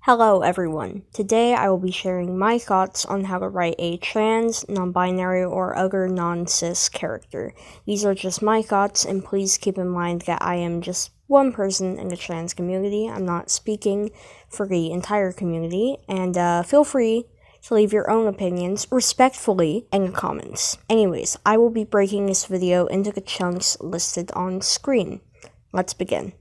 Hello everyone. Today I will be sharing my thoughts on how to write a trans, non-binary, or other non-cis character. These are just my thoughts, and please keep in mind that I am just one person in the trans community. I'm not speaking for the entire community, and feel free to leave your own opinions respectfully in the comments. Anyways, I will be breaking this video into the chunks listed on screen. Let's begin.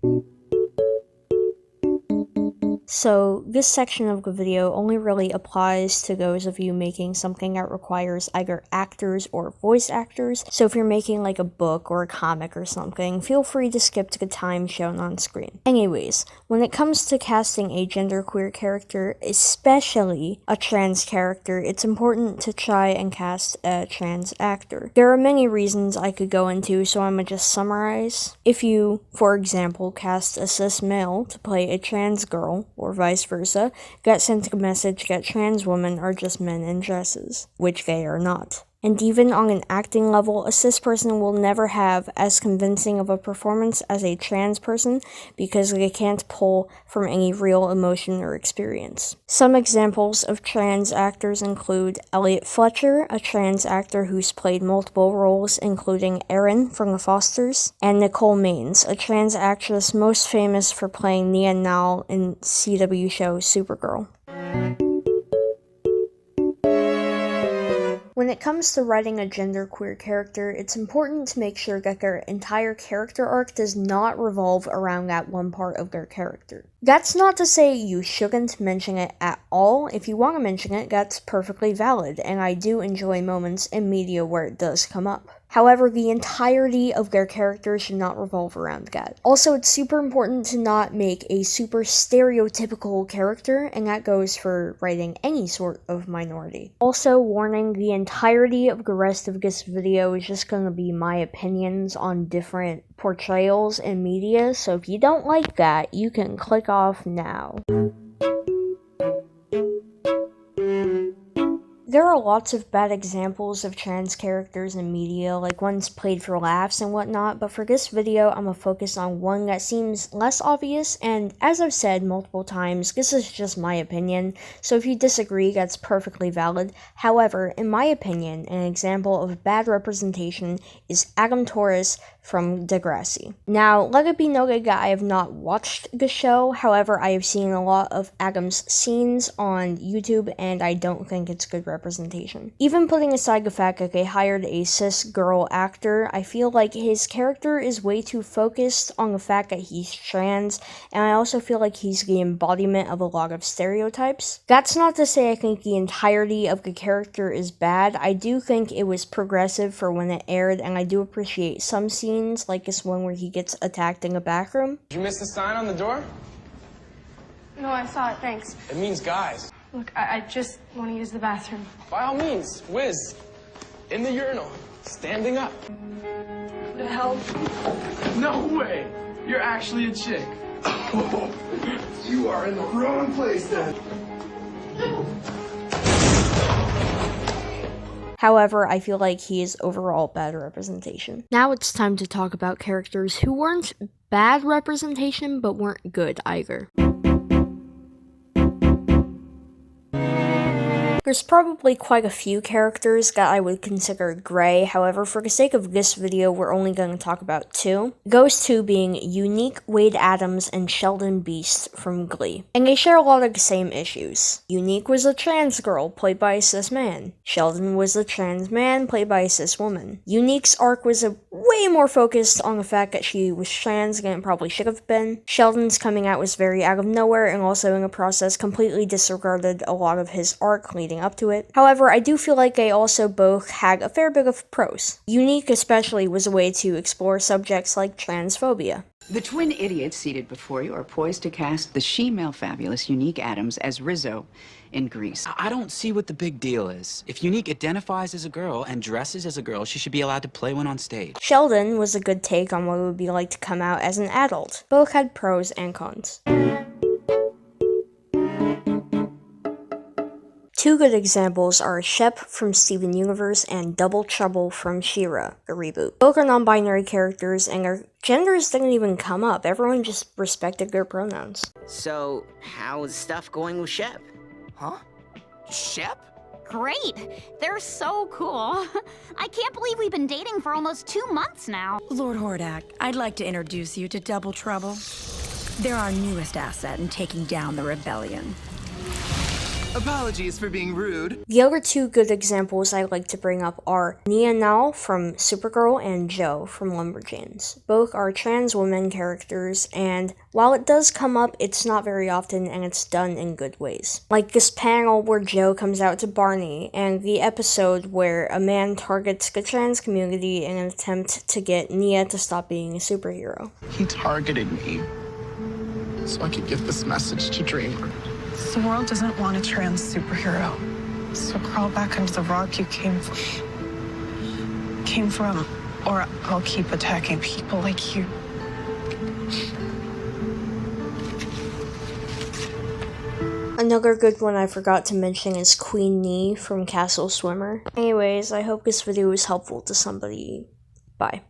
So, this section of the video only really applies to those of you making something that requires either actors or voice actors. So if you're making like a book or a comic or something, feel free to skip to the time shown on screen. Anyways, when it comes to casting a genderqueer character, especially a trans character, it's important to try and cast a trans actor. There are many reasons I could go into, so I'm gonna just summarize. If you, for example, cast a cis male to play a trans girl, or vice versa, got sent a message that trans women are just men in dresses, which they are not. And even on an acting level, a cis person will never have as convincing of a performance as a trans person because they can't pull from any real emotion or experience. Some examples of trans actors include Elliot Fletcher, a trans actor who's played multiple roles including Erin from The Fosters, and Nicole Maines, a trans actress most famous for playing Nia Nal in CW show Supergirl. When it comes to writing a genderqueer character, it's important to make sure that their entire character arc does not revolve around that one part of their character. That's not to say you shouldn't mention it at all. If you want to mention it, that's perfectly valid, and I do enjoy moments in media where it does come up. However, the entirety of their character should not revolve around that. Also, it's super important to not make a super stereotypical character, and that goes for writing any sort of minority. Also, warning, the entirety of the rest of this video is just going to be my opinions on different portrayals in media, so if you don't like that, you can click off now. There are lots of bad examples of trans characters in media, like ones played for laughs and whatnot, but for this video, I'm gonna focus on one that seems less obvious, and as I've said multiple times, this is just my opinion, so if you disagree, that's perfectly valid. However, in my opinion, an example of bad representation is Adam Torres from Degrassi. Now, let it be noted that I have not watched the show, however, I have seen a lot of Adam's scenes on YouTube, and I don't think it's good representation. Even putting aside the fact that they hired a cis girl actor, I feel like his character is way too focused on the fact that he's trans, and I also feel like he's the embodiment of a lot of stereotypes. That's not to say I think the entirety of the character is bad. I do think it was progressive for when it aired, and I do appreciate some scenes, like this one where he gets attacked in a back room. Did you miss the sign on the door? No, I saw it, thanks. It means guys. Look, I just want to use the bathroom. By all means, whiz. In the urinal, standing up. The hell? No way! You're actually a chick. You are in the wrong place then. However, I feel like he is overall bad representation. Now it's time to talk about characters who weren't bad representation, but weren't good either. There's probably quite a few characters that I would consider gray, however, for the sake of this video, we're only going to talk about two. Those two being Unique Wade Adams and Sheldon Beast from Glee. And they share a lot of the same issues. Unique was a trans girl, played by a cis man. Sheldon was a trans man, played by a cis woman. Unique's arc was way more focused on the fact that she was trans than it probably should have been. Sheldon's coming out was very out of nowhere, and also in the process completely disregarded a lot of his arc leading up to it. However, I do feel like they also both had a fair bit of pros. Unique especially was a way to explore subjects like transphobia. The twin idiots seated before you are poised to cast the she-male fabulous Unique Adams as Rizzo in Grease. I don't see what the big deal is. If Unique identifies as a girl and dresses as a girl, she should be allowed to play one on stage. Sheldon was a good take on what it would be like to come out as an adult. Both had pros and cons. Two good examples are Shep from Steven Universe and Double Trouble from She-Ra, the reboot. Both are non-binary characters and their genders didn't even come up. Everyone just respected their pronouns. So, how's stuff going with Shep? Huh? Shep? Great! They're so cool. I can't believe we've been dating for almost 2 months now. Lord Hordak, I'd like to introduce you to Double Trouble. They're our newest asset in taking down the rebellion. Apologies for being rude. The other two good examples I like to bring up are Nia Now from Supergirl and Jo from Lumberjanes. Both are trans women characters, and while it does come up, it's not very often and it's done in good ways. Like this panel where Jo comes out to Barney, and the episode where a man targets the trans community in an attempt to get Nia to stop being a superhero. He targeted me so I could give this message to Dreamer. The world doesn't want a trans superhero. So crawl back under the rock you came from, or I'll keep attacking people like you. Another good one I forgot to mention is Queen Nee from Castle Swimmer. Anyways, I hope this video was helpful to somebody. Bye.